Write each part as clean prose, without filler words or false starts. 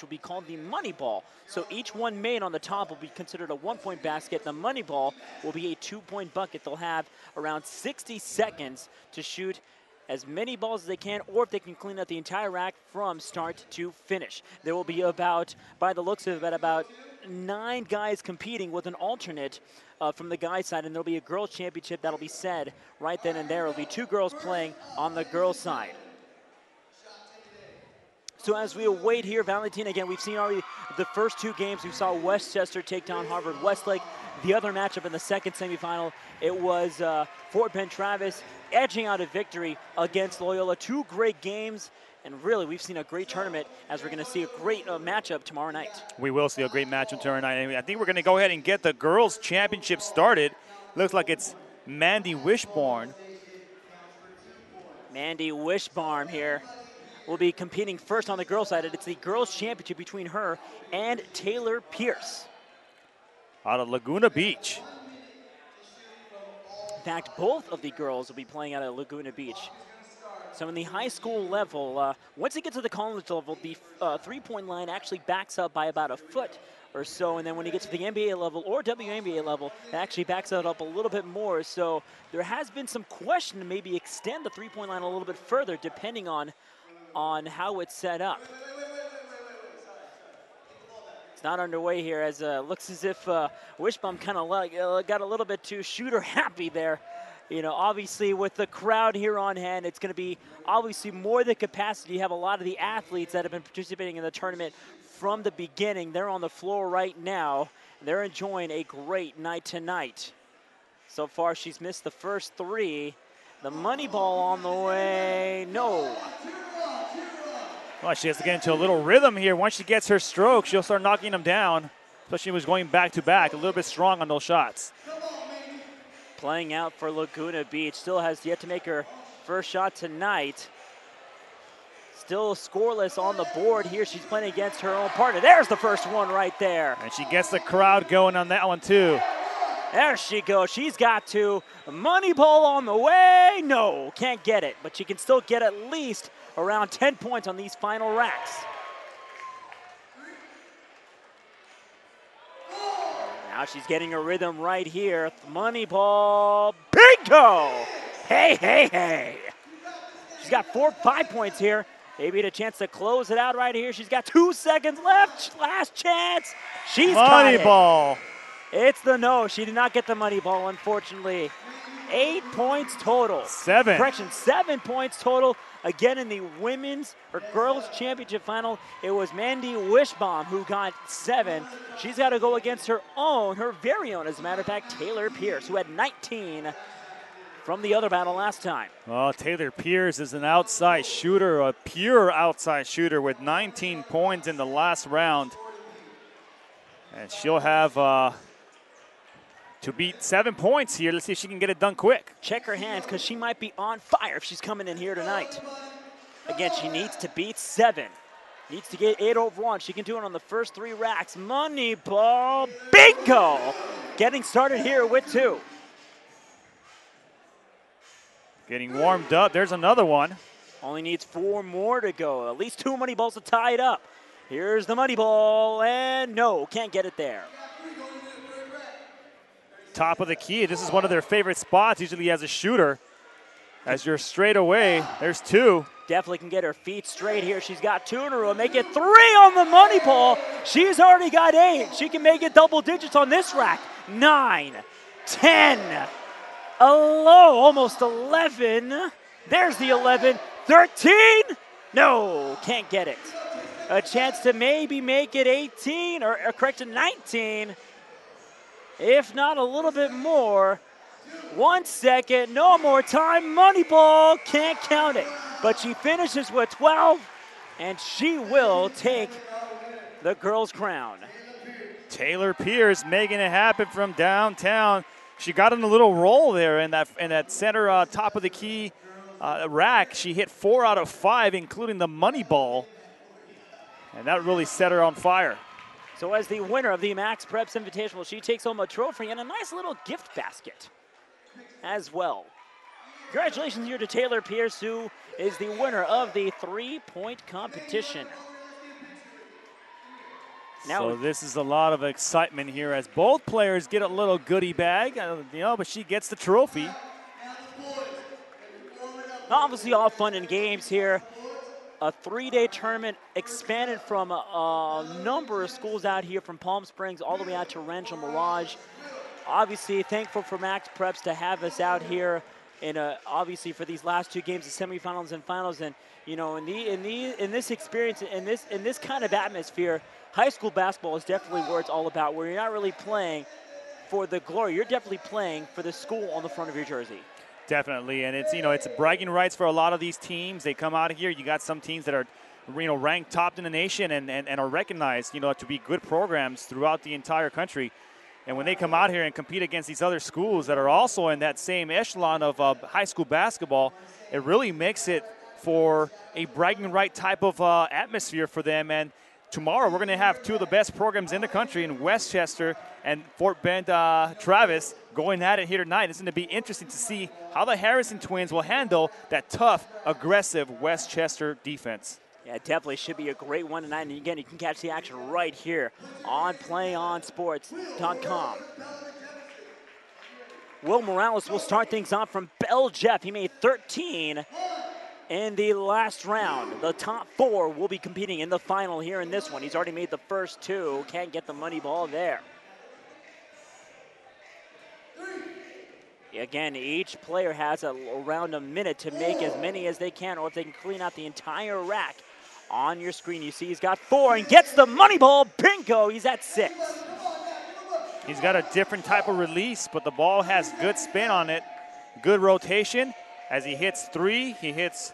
will be called the money ball. So each one made on the top will be considered a 1-point basket. The money ball will be a 2-point bucket. They'll have around 60 seconds to shoot as many balls as they can, or if they can clean out the entire rack from start to finish. There will be about, by the looks of it, about 9 guys competing with an alternate from the guys' side, and there'll be a girls' championship that'll be said right then and there. There'll be 2 girls playing on the girls' side. So as we await here, Valentina, again, we've seen already the first 2 games. We saw Westchester take down Harvard Westlake. The other matchup in the second semifinal, it was Fort Bend Travis edging out a victory against Loyola. 2 great games, and really we've seen a great tournament as we're going to see a great matchup tomorrow night. We will see a great matchup tomorrow night. I think we're going to go ahead and get the girls' championship started. Looks like it's Mandy Wishborn. Mandy Wishborn here will be competing first on the girls' side. It's the girls' championship between her and Taylor Pierce. Out of Laguna Beach. In fact, both of the girls will be playing out at Laguna Beach. So in the high school level, once you get to the college level, the 3-point line actually backs up by about a foot or so. And then when you get to the NBA level or WNBA level, it actually backs that up a little bit more. So there has been some question to maybe extend the 3-point line a little bit further depending on how it's set up. It's not underway here, as looks as if Wishbom kind of got a little bit too shooter happy there. You know, obviously with the crowd here on hand, it's going to be obviously more than capacity. You have a lot of the athletes that have been participating in the tournament from the beginning. They're on the floor right now. They're enjoying a great night tonight. So far, she's missed the first 3. The money ball on the way, no. Well, she has to get into a little rhythm here. Once she gets her stroke, she'll start knocking them down. Especially she was going back to back, a little bit strong on those shots. Playing out for Laguna Beach. Still has yet to make her first shot tonight. Still scoreless on the board here. She's playing against her own partner. There's the first one right there. And she gets the crowd going on that one too. There she goes. She's got 2. Money ball on the way. No, can't get it. But she can still get at least around 10 points on these final racks. Now she's getting a rhythm right here. Money ball, bingo! Hey, hey, hey. She's got 5 points here. Maybe a chance to close it out right here. She's got 2 seconds left. Last chance. She's money ball. It's the no. She did not get the money ball, unfortunately. 8 points total. 7. Correction, 7 points total. Again, in the women's or girls championship final, it was Mandy Wishbom who got 7. She's got to go against her very own, as a matter of fact, Taylor Pierce, who had 19 from the other battle last time. Well, Taylor Pierce is an outside shooter, a pure outside shooter with 19 points in the last round. And she'll have to beat 7 points here. Let's see if she can get it done quick. Check her hands, because she might be on fire if she's coming in here tonight. Again, she needs to beat 7. Needs to get 8 overall. She can do it on the first 3 racks. Money ball, bingo! Getting started here with 2. Getting warmed up. There's another one. Only needs 4 more to go. At least 2 money balls to tie it up. Here's the money ball, and no, can't get it there. Top of the key. This is one of their favorite spots, usually as a shooter. As you're straight away, there's 2. Definitely can get her feet straight here. She's got 2 in a row. Make it 3 on the money ball. She's already got 8. She can make it double digits on this rack. 9, 10, almost 11. There's the 11. 13. No, can't get it. A chance to maybe make it 18, or correction, 19. If not a little bit more. 1 second, no more time. Money ball, can't count it. But she finishes with 12, and she will take the girls' crown. Taylor Pierce making it happen from downtown. She got in a little roll there in that center top of the key rack. She hit 4 out of 5, including the money ball. And that really set her on fire. So as the winner of the Max Preps Invitational, she takes home a trophy and a nice little gift basket as well. Congratulations here to Taylor Pierce, who is the winner of the 3-point competition. So this is a lot of excitement here as both players get a little goodie bag, but she gets the trophy. Obviously all fun and games here. A 3-day tournament expanded from a number of schools out here from Palm Springs all the way out to Wrench and Mirage. Obviously thankful for Max Preps to have us out here obviously for these last 2 games, the semifinals and finals. And in this experience, in this kind of atmosphere, high school basketball is definitely where it's all about, where you're not really playing for the glory. You're definitely playing for the school on the front of your jersey. Definitely, and it's bragging rights for a lot of these teams. They come out here. You got some teams that are, ranked top in the nation and are recognized, to be good programs throughout the entire country. And when they come out here and compete against these other schools that are also in that same echelon of high school basketball, it really makes it for a bragging right type of atmosphere for them. And tomorrow we're going to have 2 of the best programs in the country in Westchester and Fort Bend Travis going at it here tonight. It's going to be interesting to see how the Harrison twins will handle that tough, aggressive Westchester defense. Yeah, it definitely should be a great one tonight. And again, you can catch the action right here on PlayOnSports.com. Will Morales will start things off from Bell Jeff. He made 13 in the last round. The top 4 will be competing in the final here in this one. He's already made the first 2. Can't get the money ball there. Again, each player has around a minute to make as many as they can, or if they can clean out the entire rack. On your screen, you see he's got 4 and gets the money ball. Bingo, he's at 6. He's got a different type of release, but the ball has good spin on it. Good rotation. As he hits 3, he hits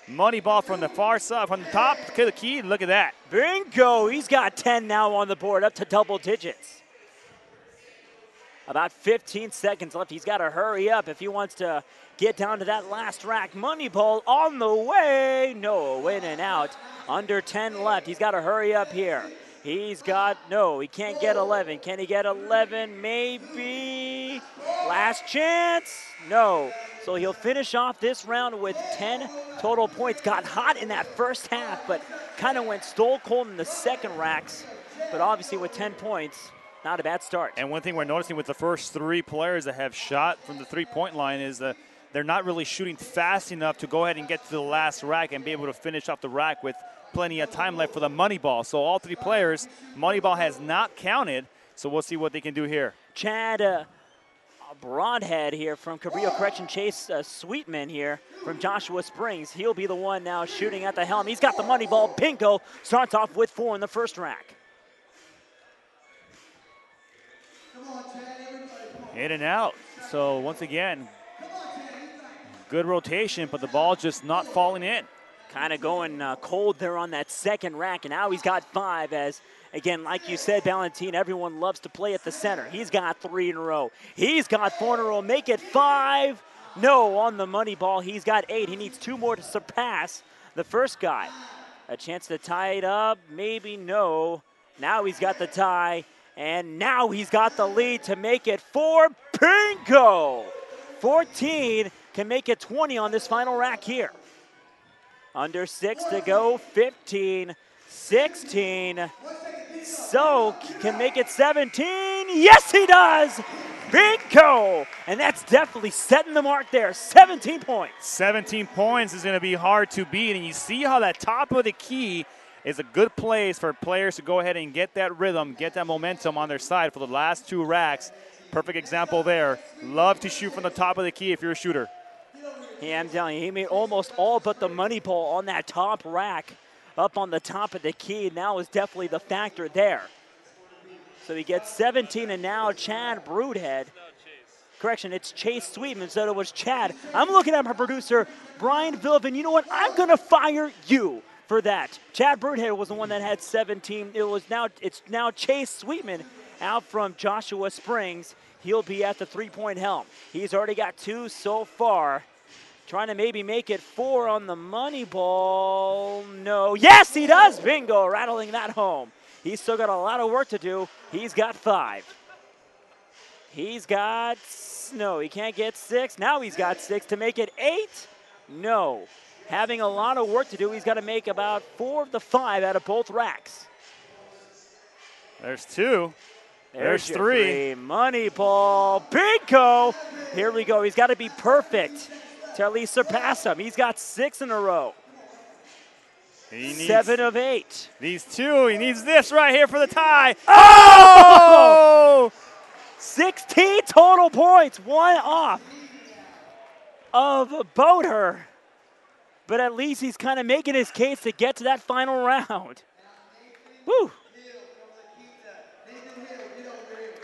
money ball from the far side, from the top to the key. Look at that. Bingo, he's got 10 now on the board, up to double digits. About 15 seconds left. He's got to hurry up if he wants to get down to that last rack. Money ball on the way. No, in and out. Under 10 left. He's got to hurry up here. He can't get 11. Can he get 11? Maybe. Last chance. No. So he'll finish off this round with 10 total points. Got hot in that first half, but kind of went stone cold in the second racks. But obviously with 10 points, not a bad start. And one thing we're noticing with the first 3 players that have shot from the 3-point line is that they're not really shooting fast enough to go ahead and get to the last rack and be able to finish off the rack with plenty of time left for the money ball. So all 3 players, money ball has not counted, so we'll see what they can do here. Chad Broadhead here from Cabrillo Correction, Chase Sweetman here from Joshua Springs. He'll be the one now shooting at the helm. He's got the money ball. Bingo, starts off with 4 in the first rack. In and out. So once again, good rotation, but the ball just not falling in. Kind of going cold there on that second rack, and now he's got 5 as, again, like you said, Valentin, everyone loves to play at the center. He's got 3 in a row. He's got 4 in a row. Make it 5. No, on the money ball. He's got 8. He needs 2 more to surpass the first guy. A chance to tie it up. Maybe no. Now he's got the tie. And now he's got the lead to make it 4. Bingo! 14 can make it 20 on this final rack here. Under 6 to go, 15, 16. So can make it 17. Yes, he does! Bingo! And that's definitely setting the mark there. 17 points. 17 points is going to be hard to beat. And you see how that top of the key is a good place for players to go ahead and get that rhythm, get that momentum on their side for the last 2 racks. Perfect example there. Love to shoot from the top of the key if you're a shooter. Yeah, I'm telling you, he made almost all but the money ball on that top rack up on the top of the key. Now is definitely the factor there. So he gets 17, and now Chad Broodhead. Correction, it's Chase Sweetman, so it was Chad. I'm looking at my producer, Brian Villivan. You know what? I'm going to fire you for that. Chad Broodhead was the one that had 17. It's now Chase Sweetman out from Joshua Springs. He'll be at the 3-point helm. He's already got 2 so far. Trying to maybe make it 4 on the money ball. No. Yes, he does. Bingo, rattling that home. He's still got a lot of work to do. He's got 5. He can't get 6. Now he's got 6 to make it 8. No. Having a lot of work to do. He's got to make about 4 of the 5 out of both racks. There's two. There's your three. Money ball. Bingo. Here we go. He's got to be perfect to at least surpass him. He's got 6 in a row. He needs 7 of 8. These 2. He needs this right here for the tie. Oh! 16 total points. 1 off of Boater. But at least he's kind of making his case to get to that final round. Woo!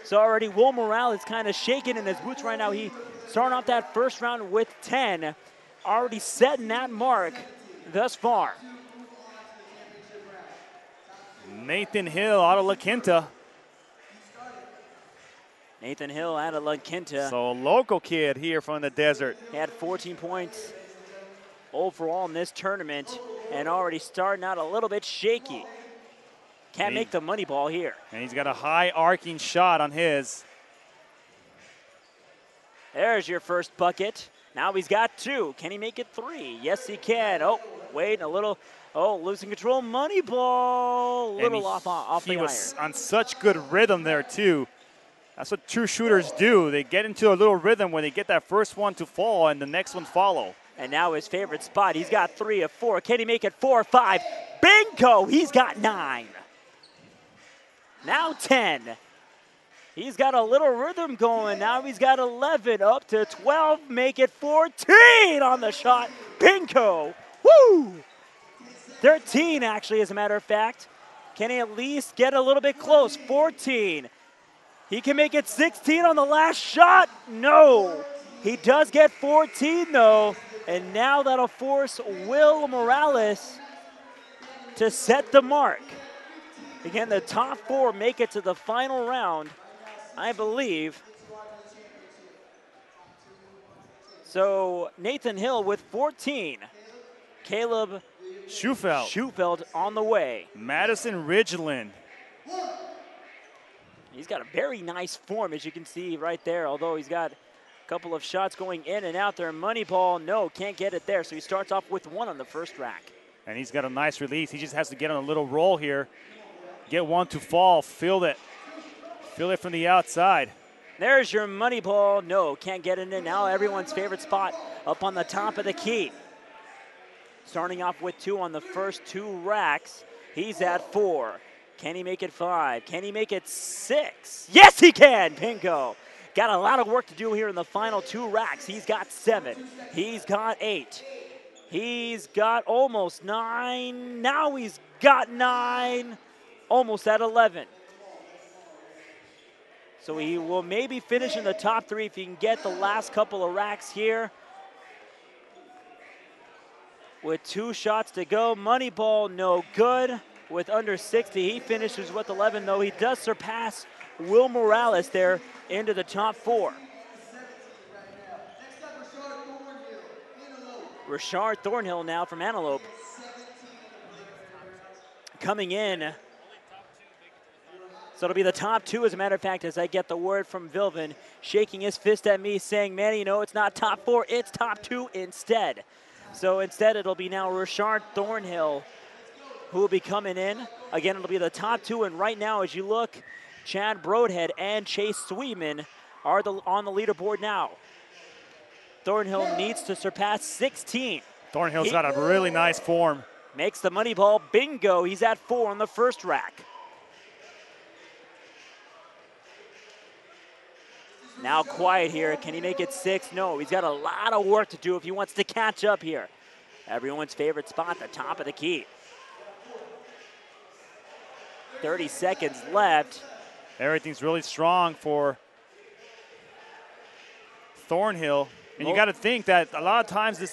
So already Will Morales kind of shaking in his boots right now. He starting off that first round with 10. Already setting that mark thus far. Nathan Hill out of La Quinta. Nathan Hill out of La Quinta. So a local kid here from the desert. He had 14 points overall in this tournament and already starting out a little bit shaky. Can't make the money ball here. And he's got a high arcing shot on his. There's your first bucket. Now he's got 2. Can he make it 3? Yes, he can. Oh, wait, a little. Oh, losing control. Money ball. A little off the iron. He was on such good rhythm there, too. That's what true shooters do. They get into a little rhythm when they get that first one to fall and the next one follow. And now his favorite spot. He's got 3 of 4. Can he make it 4 or 5? Bingo! He's got 9. Now 10. He's got a little rhythm going. Now he's got 11 up to 12. Make it 14 on the shot. Bingo! Woo! 13 actually, as a matter of fact. Can he at least get a little bit close? 14. He can make it 16 on the last shot. No. He does get 14 though. And now that'll force Will Morales to set the mark. Again, the top 4 make it to the final round, I believe. So Nathan Hill with 14. Caleb Schufeld on the way. Madison Ridgeland. He's got a very nice form, as you can see right there, although he's got a couple of shots going in and out there. Money ball, no, can't get it there. So he starts off with 1 on the first rack. And he's got a nice release. He just has to get on a little roll here. Get 1 to fall, feel it. Feel it from the outside. There's your money ball. No, can't get it in. Now everyone's favorite spot up on the top of the key. Starting off with 2 on the first 2 racks. He's at 4. Can he make it 5? Can he make it 6? Yes, he can. Bingo. Got a lot of work to do here in the final 2 racks. He's got 7. He's got 8. He's got almost 9. Now he's got 9. Almost at 11. So he will maybe finish in the top 3 if he can get the last couple of racks here. With 2 shots to go. Money ball, no good. With under 60, he finishes with 11, though he does surpass Will Morales there into the top 4. Rashard Thornhill now from Antelope. Coming in. So it'll be the top 2, as a matter of fact, as I get the word from Vilvin, shaking his fist at me, saying, Manny, you know, it's not top 4, it's top 2 instead. So instead, it'll be now Rashard Thornhill who will be coming in. Again, it'll be the top 2, and right now, as you look, Chad Broadhead and Chase Sweetman are on the leaderboard now. Thornhill needs to surpass 16. Thornhill's got a really nice form. Makes the money ball. Bingo. He's at 4 on the first rack. Now quiet here. Can he make it 6? No, he's got a lot of work to do if he wants to catch up here. Everyone's favorite spot, the top of the key. 30 seconds left. Everything's really strong for Thornhill. And you got to think that a lot of times it's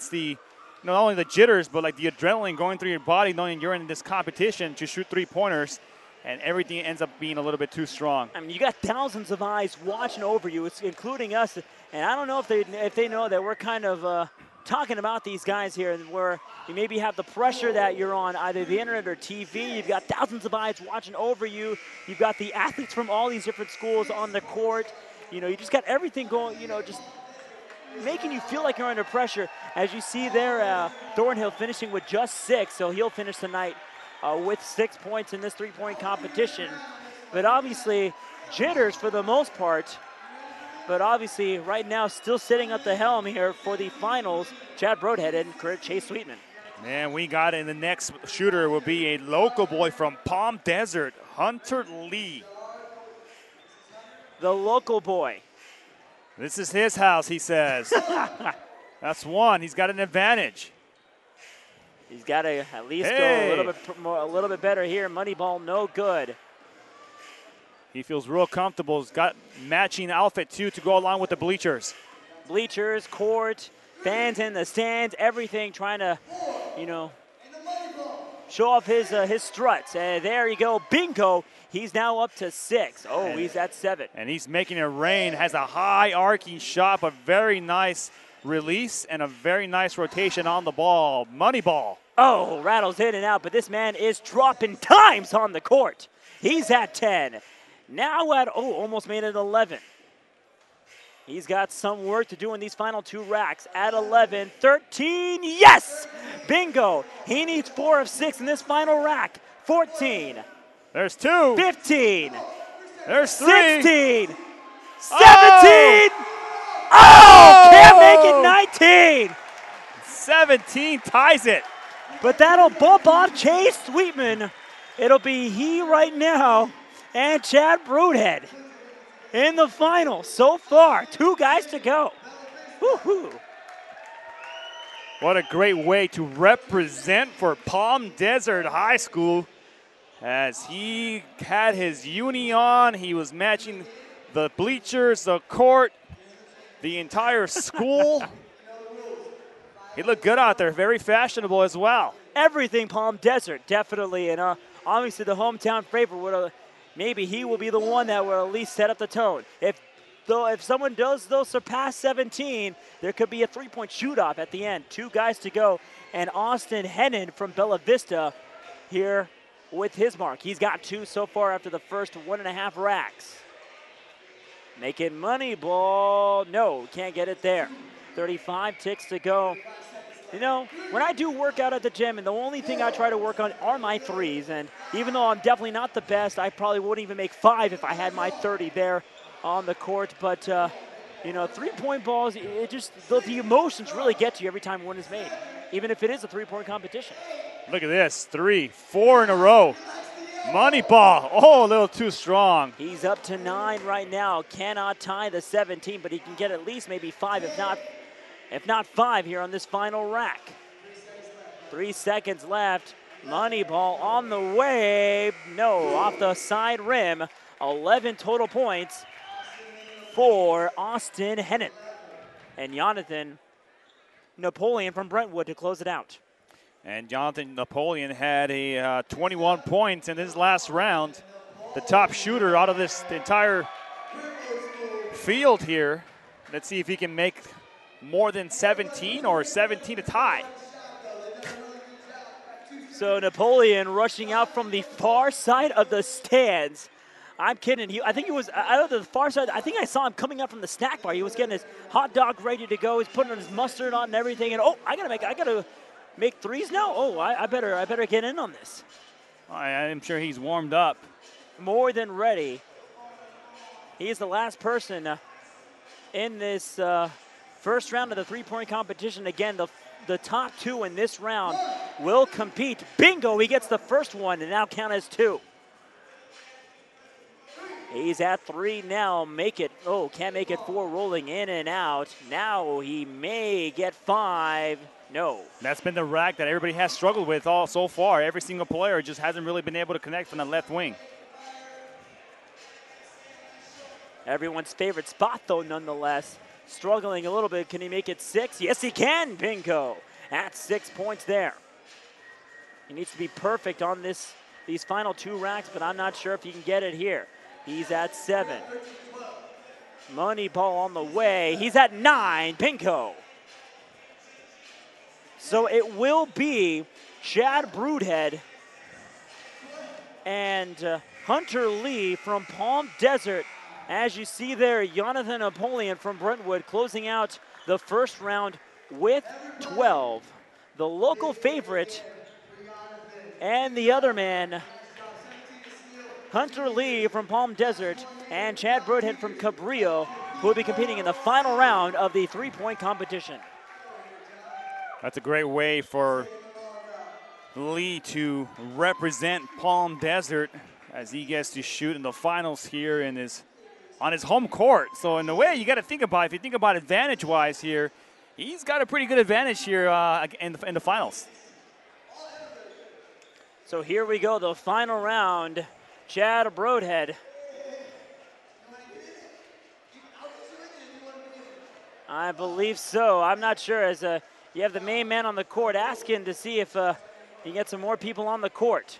the not only the jitters, but like the adrenaline going through your body, knowing you're in this competition to shoot 3-pointers, and everything ends up being a little bit too strong. I mean, you got thousands of eyes watching over you, including us. And I don't know if they know that we're kind of talking about these guys here, where you maybe have the pressure that you're on either the internet or TV. You've got thousands of eyes watching over you. You've got the athletes from all these different schools on the court. You know, you just got everything going, you know, just making you feel like you're under pressure. As you see there, Thornhill finishing with just 6, so he'll finish the night with 6 points in this 3-point competition. but obviously jitters for the most part. But obviously right now still sitting at the helm here for the finals, Chad Broadhead and Chase Sweetman. Man, we got in the next shooter will be a local boy from Palm Desert, Hunter Lee. The local boy. This is his house, he says. That's one. He's got an advantage. He's got to at least go a little bit better here. Moneyball, no good. He feels real comfortable. He's got matching outfit, too, to go along with the bleachers. Bleachers, court, fans in the stands, everything trying to, show off his struts. And there you go, bingo. He's now up to 6. Oh, he's at 7. And he's making it rain, has a high arcing shot, but very nice release and a very nice rotation on the ball. Money ball. Oh, rattles in and out, but this man is dropping times on the court. He's at 10. Now at, almost made it 11. He's got some work to do in these final 2 racks. At 11, 13, yes! Bingo. He needs 4 of 6 in this final rack. 14. There's 2. 15. There's 3. 16. 17. Oh! Can't make it 19. 17 ties it. But that'll bump off Chase Sweetman. It'll be he right now and Chad Broadhead in the final so far. 2 guys to go. Woo-hoo. What a great way to represent for Palm Desert High School. As he had his uni on, he was matching the bleachers, the court, the entire school. He looked good out there, very fashionable as well. Everything Palm Desert, definitely. And obviously the hometown favorite, maybe he will be the one that will at least set up the tone. If someone does, surpass 17, there could be a 3-point shoot-off at the end. 2 guys to go. And Austin Hennon from Bella Vista here with his mark. He's got 2 so far after the first 1.5 racks. Making money ball. No, can't get it there. 35 ticks to go. When I do work out at the gym, and the only thing I try to work on are my threes, and even though I'm definitely not the best, I probably wouldn't even make 5 if I had my 30 there on the court. But, 3-point balls, the emotions really get to you every time one is made, even if it is a 3-point competition. Look at this, 3, 4 in a row. Money ball, a little too strong. He's up to 9 right now. Cannot tie the 17, but he can get at least maybe 5, if not 5 here on this final rack. 3 seconds left. Money ball on the way. No, off the side rim. 11 total points for Austin Hennon. And Jonathan Napoleon from Brentwood to close it out. And Jonathan Napoleon had a 21 points in his last round. The top shooter out of this entire field here. Let's see if he can make more than 17 or 17 to tie. So Napoleon rushing out from the far side of the stands. I'm kidding. I think he was out of the far side. I think I saw him coming up from the snack bar. He was getting his hot dog ready to go. He's putting his mustard on and everything. And I gotta make threes now. I better get in on this. I'm sure he's warmed up. More than ready. He is the last person in this first round of the 3-point competition. Again, the top 2 in this round will compete. Bingo, he gets the first one and now count as 2. He's at 3 now, can't make it 4, rolling in and out. Now he may get 5, no. That's been the rack that everybody has struggled with all so far. Every single player just hasn't really been able to connect from the left wing. Everyone's favorite spot though, nonetheless. Struggling a little bit, can he make it 6? Yes, he can, bingo. At 6 points there. He needs to be perfect on these final 2 racks, but I'm not sure if he can get it here. He's at 7. Money ball on the way. He's at 9. Bingo. So it will be Chad Broadhead and Hunter Lee from Palm Desert. As you see there, Jonathan Napoleon from Brentwood closing out the first round with 12. The local favorite and the other man Hunter Lee from Palm Desert and Chad Broadhead from Cabrillo, who will be competing in the final round of the three-point competition. That's a great way for Lee to represent Palm Desert as he gets to shoot in the finals here on his home court. So in a way, you got to think about, if you think about advantage-wise here, he's got a pretty good advantage here in the finals. So here we go, the final round. Chad Broadhead. I believe so. I'm not sure. As you have the main man on the court asking to see if you can get some more people on the court.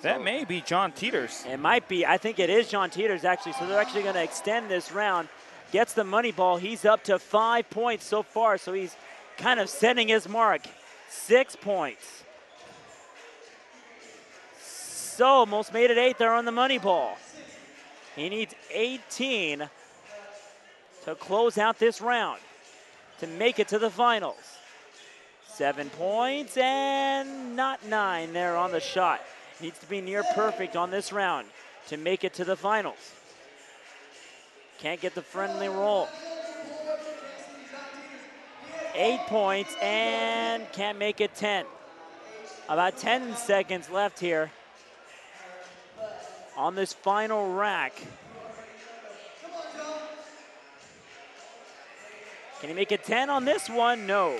That may be John Teeters. It might be. I think it is John Teeters, actually. So they're actually going to extend this round. Gets the money ball. He's up to 5 points so far, so he's kind of setting his mark. 6 points. So almost made it 8 there on the money ball. He needs 18 to close out this round to make it to the finals. 7 points and not 9 there on the shot. Needs to be near perfect on this round to make it to the finals. Can't get the friendly roll. 8 points and can't make it 10. About 10 seconds left here on this final rack. Can he make it 10 on this one? No.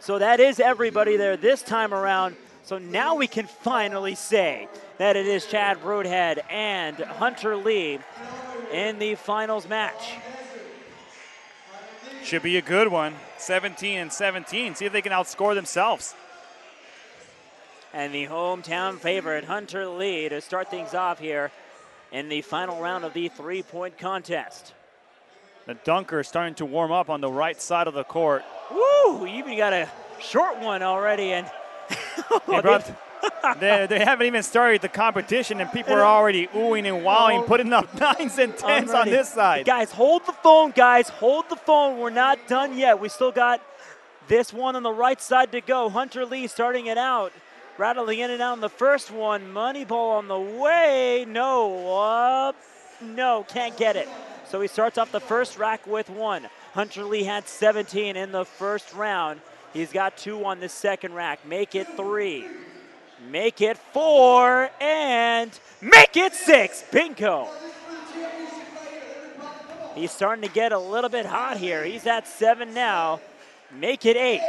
So that is everybody there this time around. So now we can finally say that it is Chad Broadhead and Hunter Lee in the finals match. Should be a good one. 17-17. See if they can outscore themselves. And the hometown favorite, Hunter Lee, to start things off here in the final round of the three-point contest. The dunker starting to warm up on the right side of the court. Woo! Even got a short one already, and they haven't even started the competition, and people are already oohing and wowing, putting up 9s and 10s on this side. Guys, hold the phone, guys. Hold the phone. We're not done yet. We still got this one on the right side to go. Hunter Lee starting it out. Rattling in and out on the first one. Money ball on the way. No, can't get it. So he starts off the first rack with 1. Hunter Lee had 17 in the first round. He's got 2 on the second rack. Make it 3. Make it 4. And make it 6. Bingo. He's starting to get a little bit hot here. He's at 7 now. Make it 8.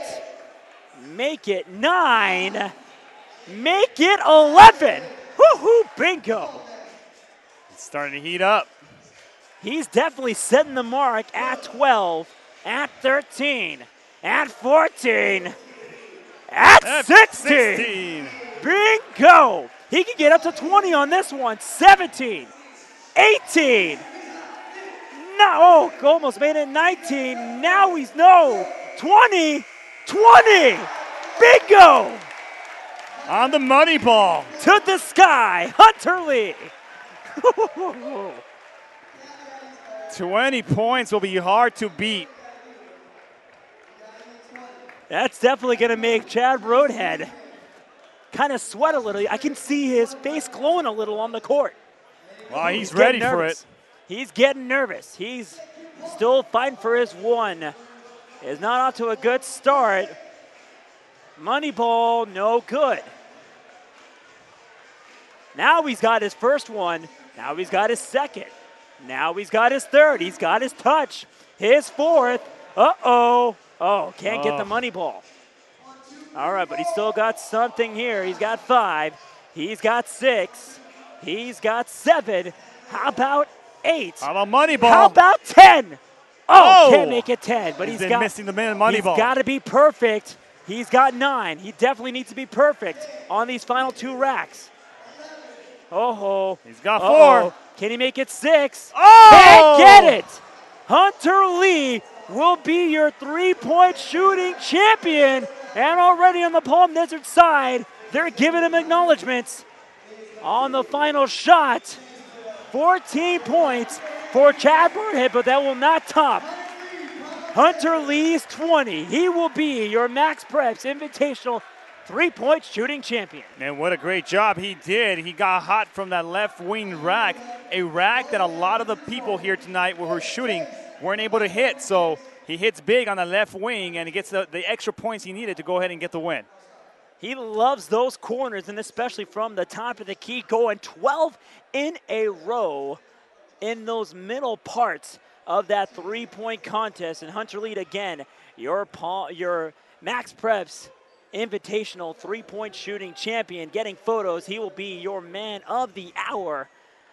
Make it 9. Make it 11. Woo-hoo, bingo. It's starting to heat up. He's definitely setting the mark at 12, at 13, at 14, at 16. Bingo. He can get up to 20 on this one. 17, 18. No, almost made it 19. Now he's 20. Bingo. On the money ball. To the sky, Hunter Lee. 20 points will be hard to beat. That's definitely going to make Chad Broadhead kind of sweat a little. I can see his face glowing a little on the court. Well, he's ready for it. He's getting nervous. He's still fighting for his 1. Is not off to a good start. Money ball, no good. Now he's got his first one. Now he's got his second. Now he's got his third. He's got his touch. His 4th. Uh-oh. Oh, can't get the money ball. All right, but he's still got something here. He's got 5. He's got 6. He's got 7. How about 8? How about money ball? How about 10? Oh, can't make it 10. But he's got missing the money ball. He's got to be perfect. He's got 9. He definitely needs to be perfect on these final 2 racks. Oh, he's got 4. Can he make it 6? Oh! Can't get it. Hunter Lee will be your three-point shooting champion. And already on the Palm Desert side, they're giving him acknowledgments on the final shot. 14 points for Chad Burnett, but that will not top Hunter Lee's 20. He will be your Max Preps Invitational three-point shooting champion. And what a great job he did. He got hot from that left wing rack, a rack that a lot of the people here tonight who were shooting weren't able to hit. So he hits big on the left wing, and he gets the extra points he needed to go ahead and get the win. He loves those corners, and especially from the top of the key, going 12 in a row in those middle parts of that three-point contest. And Hunter Lee, again, your Max Preps Invitational three-point shooting champion, getting photos. He will be your man of the hour,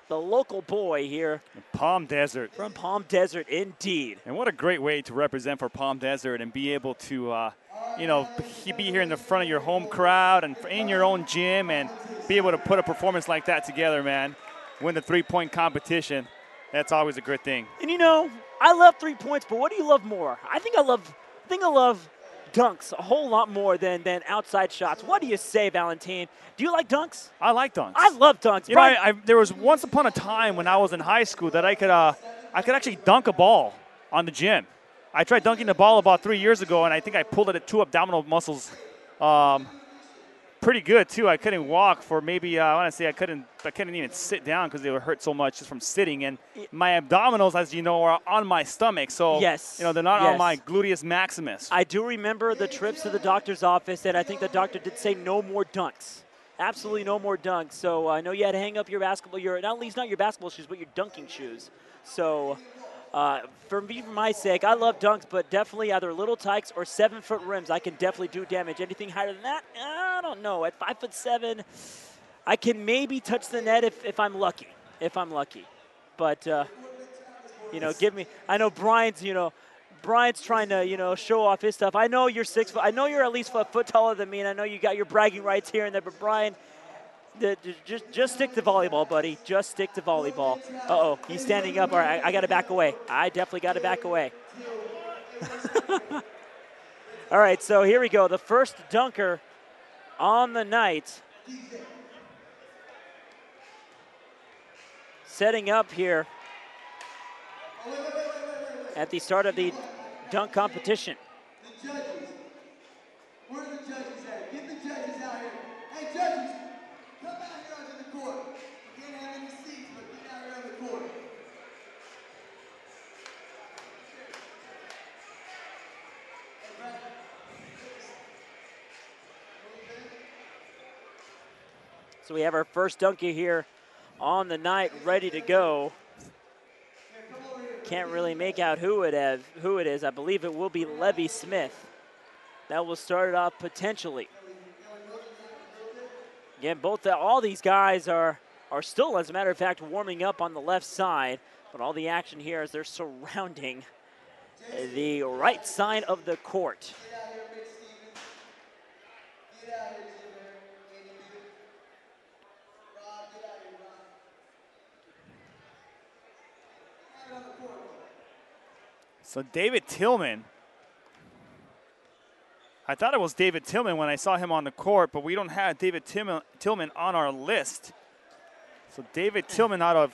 the local boy here. Palm Desert. From Palm Desert, indeed. And what a great way to represent for Palm Desert and be able to, be here in the front of your home crowd and in your own gym and be able to put a performance like that together, man. Win the three-point competition. That's always a good thing. And I love 3 points, but what do you love more? I think I love dunks a whole lot more than outside shots. What do you say, Valentin? Do you like dunks? I like dunks. I love dunks. There was once upon a time when I was in high school that I could actually dunk a ball on the gym. I tried dunking the ball about 3 years ago, and I think I pulled it at 2 abdominal muscles pretty good, too. I couldn't walk for maybe, I want to say I couldn't even sit down because they were hurt so much just from sitting. And my abdominals, as you know, are on my stomach. So, yes. They're not on my gluteus maximus. I do remember the trips to the doctor's office, and I think the doctor did say no more dunks. Absolutely no more dunks. So I know you had to hang up your basketball, not your basketball shoes, but your dunking shoes. So for my sake, I love dunks, but definitely either little tykes or 7-foot rims. I can definitely do damage. Anything higher than that, I don't know. At 5'7", I can maybe touch the net if I'm lucky. But give me. I know Brian's trying to show off his stuff. I know you're 6 foot. I know you're at least a foot taller than me, and I know you got your bragging rights here and there. But Brian, just stick to volleyball, buddy. Just stick to volleyball. Uh-oh, he's standing up. All right, I got to back away. I definitely got to back away. All right, so here we go. The first dunker on the night. Setting up here at the start of the dunk competition. The judges. Where are the judges at? Get the judges out here. Hey, judges, come out here onto the court. You can't have any seats, but get out here on the court. So we have our first dunker here on the night, ready to go. Can't really make out who it is. I believe it will be Levy Smith. That will start it off potentially. Again, all these guys are still, as a matter of fact, warming up on the left side. But all the action here is they're surrounding the right side of the court. So David Tillman, I thought it was David Tillman when I saw him on the court, but we don't have David Tillman on our list. So David Tillman out of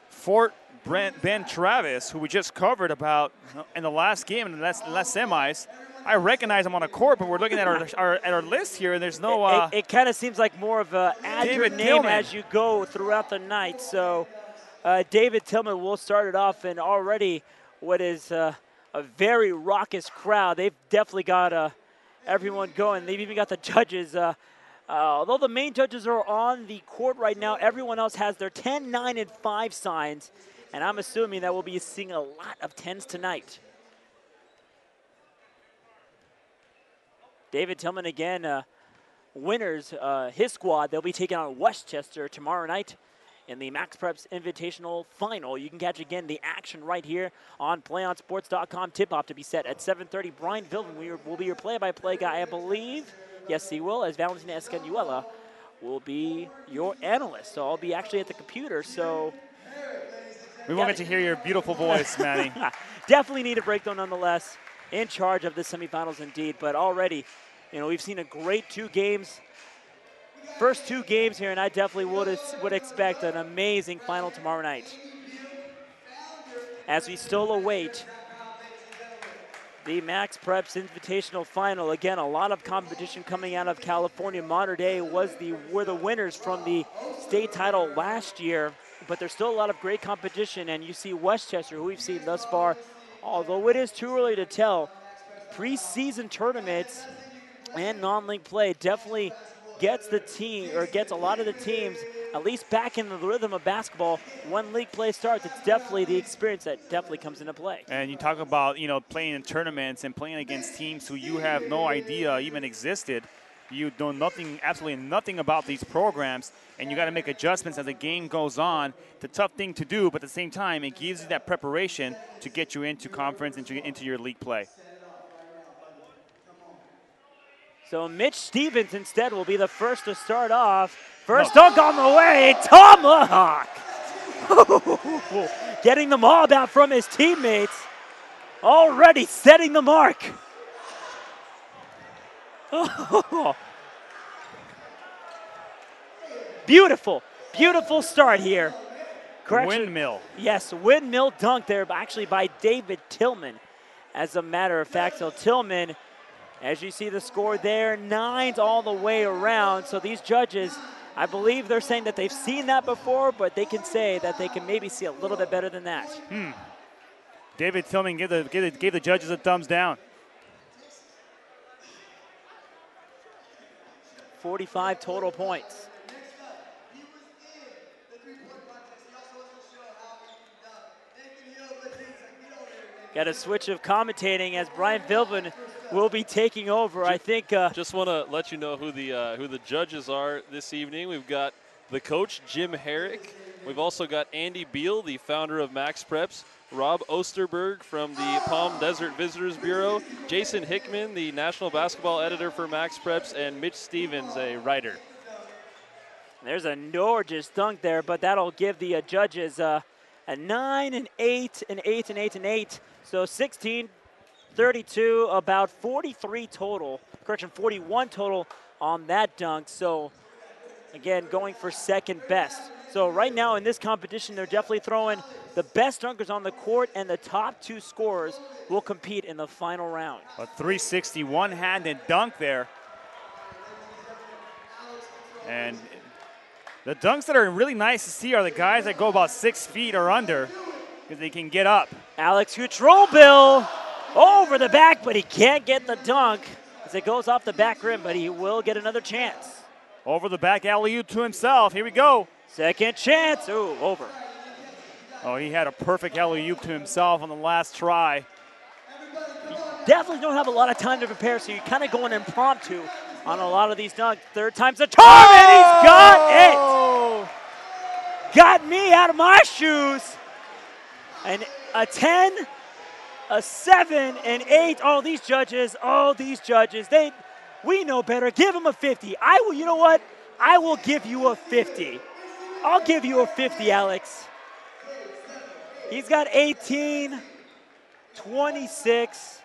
Fort Ben Travis, who we just covered about in the last game, in the last semis. I recognize him on the court, but we're looking at our list here, and there's no. It kind of seems like more of a add David your name Tillman as you go throughout the night. So David Tillman will start it off, and already what is a very raucous crowd. They've definitely got everyone going. They've even got the judges. Although the main judges are on the court right now, everyone else has their 10, 9, and 5 signs. And I'm assuming that we'll be seeing a lot of 10s tonight. David Tillman again, winners, his squad, they'll be taking on Westchester tomorrow night in the Max Preps Invitational Final. You can catch, again, the action right here on PlayOnSports.com. Tip-off to be set at 7:30. Brian Vilvin will be your play-by-play guy, I believe. Yes, he will, as Valentina Escanuela will be your analyst. So I'll be actually at the computer, so... We won't get to hear your beautiful voice, Manny. Definitely need a break, though, nonetheless. In charge of the semifinals, indeed. But already, we've seen a great 2 games. First 2 games here, and I definitely would expect an amazing final tomorrow night. as we still await the Max Preps Invitational Final. Again, a lot of competition coming out of California. Mater Dei were the winners from the state title last year, but there's still a lot of great competition, and you see Westchester, who we've seen thus far, although it is too early to tell, preseason tournaments and non-league play definitely gets a lot of the teams at least back in the rhythm of basketball. When league play starts, it's definitely the experience that definitely comes into play. And you talk about, playing in tournaments and playing against teams who you have no idea even existed. You know absolutely nothing about these programs, and you got to make adjustments as the game goes on. It's a tough thing to do, but at the same time, it gives you that preparation to get you into conference and into your league play. So Mitch Stevens instead will be the first to start off. First dunk on the way, tomahawk! Getting the mob out from his teammates. Already setting the mark. Beautiful, beautiful start here. Windmill. Yes, windmill dunk there, actually by David Tillman. As a matter of fact, so Tillman, as you see the score there, 9s all the way around. So these judges, I believe they're saying that they've seen that before, but they can say that they can maybe see a little bit better than that. David Tillman gave the judges a thumbs down. 45 total points. Got a switch of commentating as Brian Vilvin will be taking over. I think. Just want to let you know who the judges are this evening. We've got the coach, Jim Herrick. We've also got Andy Beal, the founder of Max Preps. Rob Osterberg from the Palm Desert Visitors Bureau. Jason Hickman, the national basketball editor for Max Preps. And Mitch Stevens, a writer. There's a gorgeous dunk there, but that'll give the judges a 9 and 8, an 8 and 8 and 8. So 16, 32, about 43 total. Correction, 41 total on that dunk. So again, going for second best. So right now in this competition, they're definitely throwing the best dunkers on the court, and the top 2 scorers will compete in the final round. A 360 one-handed dunk there. And the dunks that are really nice to see are the guys that go about 6 feet or under, because they can get up. Alex Hutrobil over the back, but he can't get the dunk as it goes off the back rim, but he will get another chance. Over the back alley-oop to himself. Here we go. Second chance. Ooh, over. Oh, he had a perfect alley-oop to himself on the last try. Definitely don't have a lot of time to prepare, so you're kind of going impromptu on a lot of these dunks. Third time's a charm, and he's got it! Got me out of my shoes. And a 10, a 7, and 8. Oh, these judges, we know better. Give him a 50. You know what? I will give you a 50. I'll give you a 50, Alex. He's got 18, 26,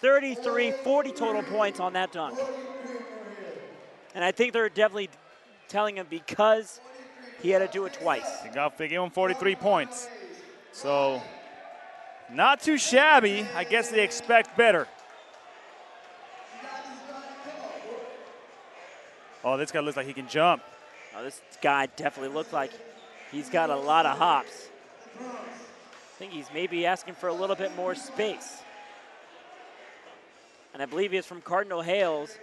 33, 40 total points on that dunk. And I think they're definitely telling him because he had to do it twice. They gave him 43 points. So, not too shabby. I guess they expect better. Oh, this guy looks like he can jump. Oh, this guy definitely looks like he's got a lot of hops. I think he's maybe asking for a little bit more space. And I believe he's from Cardinal Hayes,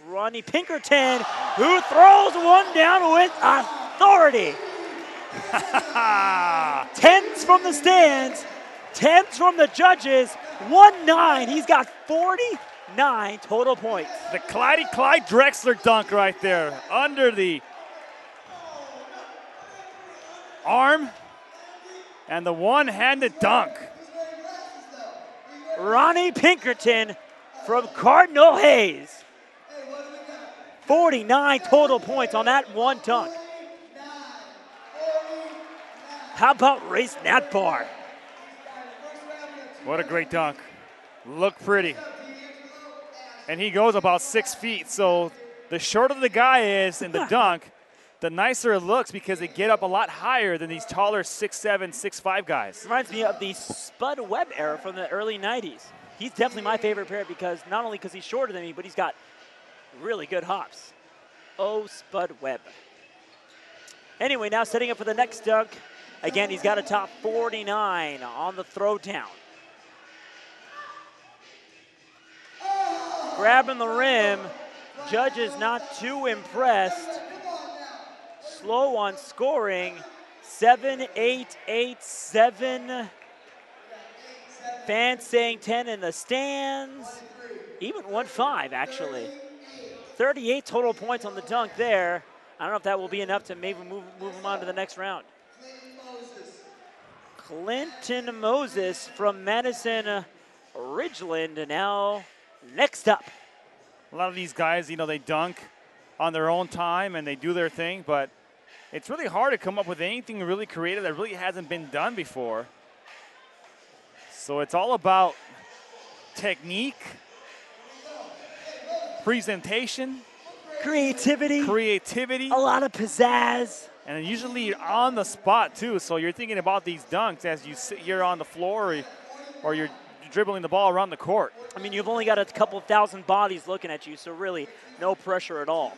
Ronnie Pinkerton, who throws one down with authority. 10s from the stands, 10s from the judges, 1-9. He's got 49 total points. The Clyde Drexler dunk right there, under the arm, and the one-handed dunk. Ronnie Pinkerton from Cardinal Hayes. 49 total points on that one dunk. How about Race Natbar? What a great dunk. Look pretty. And he goes about 6 feet, so the shorter the guy is in the dunk, the nicer it looks because they get up a lot higher than these taller 6'7", 6'5" guys. Reminds me of the Spud Webb era from the early 90s. He's definitely my favorite pair because not only because he's shorter than me, but he's got really good hops. Oh, Spud Webb. Anyway, now setting up for the next dunk. Again, he's got a top 49 on the throwdown. Grabbing the rim. Judges not too impressed. Slow on scoring. 7-8-8-7. Fans saying 10 in the stands. Even 1-5, actually. 38 total points on the dunk there. I don't know if that will be enough to maybe move him on to the next round. Clinton Moses from Madison Ridgeland now next up. A lot of these guys, you know, they dunk on their own time and they do their thing, but it's really hard to come up with anything really creative that really hasn't been done before. So it's all about technique, presentation, creativity, a lot of pizzazz. And usually on the spot too, so you're thinking about these dunks as you sit here on the floor or you're dribbling the ball around the court. I mean, you've only got a couple thousand bodies looking at you, so really no pressure at all.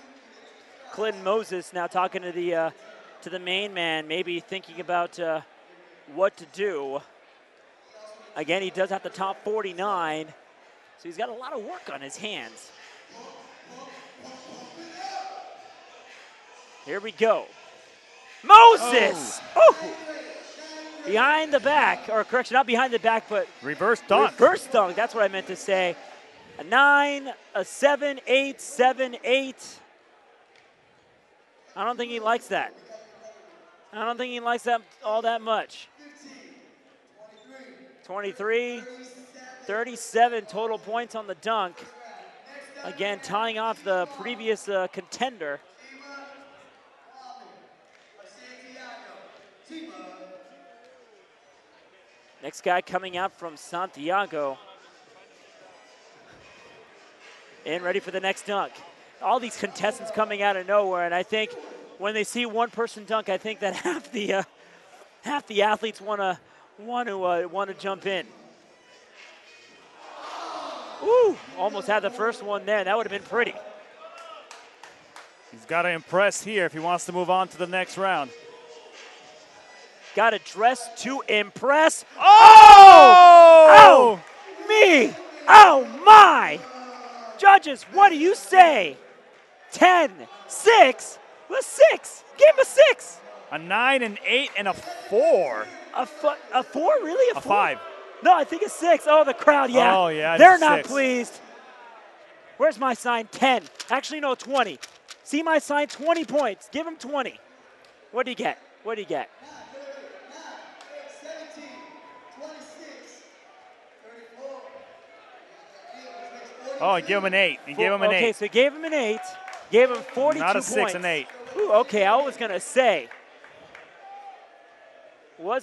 Clinton Moses now talking to the main man, maybe thinking about what to do. Again, he does have the top 49, so he's got a lot of work on his hands. Here we go. Moses! Oh. Behind the back, or correction, not behind the back, but reverse dunk. Reverse dunk, that's what I meant to say. A 9, a 7, 8, 7, 8. I don't think he likes that. I don't think he likes that all that much. 23, 37 total points on the dunk. Again, tying off the previous contender. Next guy coming out from Santiago. And ready for the next dunk. All these contestants coming out of nowhere, and I think when they see one person dunk, I think that half the athletes want to jump in. Ooh, almost had the first one there. That would have been pretty. He's got to impress here if he wants to move on to the next round. Got to dress to impress. Oh! Oh! Me! Oh my! Judges, what do you say? 10, 6, a 6. Give him a 6. A 9, an 8, and a 4. A 4? Really? A 4? 5. No, I think a 6. Oh, the crowd, yeah. Oh, yeah. They're not 6. pleased. Where's my sign? 10. Actually, no, 20. See my sign? 20 points. Give him 20. What do you get? What do you get? 17, 26, 34. Oh, he gave him an 8. He gave him an 8. Okay, so he gave him an 8. Gave him 42 Not a points. 6, an 8. Ooh, okay, I was going to say. So